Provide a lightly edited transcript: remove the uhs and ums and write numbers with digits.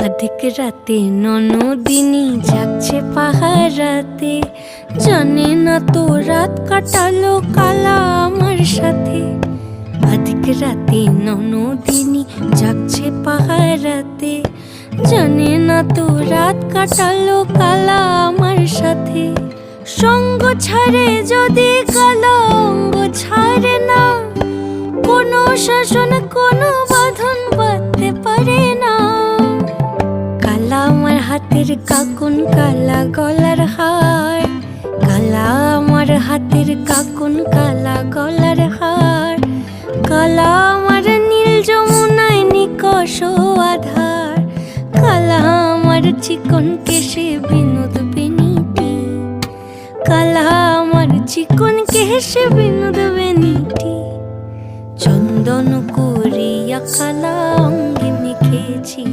অধিক রাতে ননদিনী জাগছে পাহারাতে, জানে না তো রাত কাটালো কালা আমার সাথে। অধিক রাতে ননদিনী জাগছে পাহারাতে, জানে না তো রাত কাটালো কালা আমার সাথে। সঙ্গ ছাড়ে যদি কালা অঙ্গ ছাড়ে না, কোনো শাসন কোনো বাঁধন বাঁধতে পারে না। কালা আমার হাতের কাকুন কালা গলার হার, কালা আমার হাতের কাকুন কালা গলার হার। কালা আমার নীল যমুনায় নিকষ আধার, কালা আমার চিকন কেশে বিনোদ বেনিটি, কালা আমার চিকন কেশে বিনোদ বেনিটি। চন্দন করিয়া কালা অঙ্গে মেখেছি।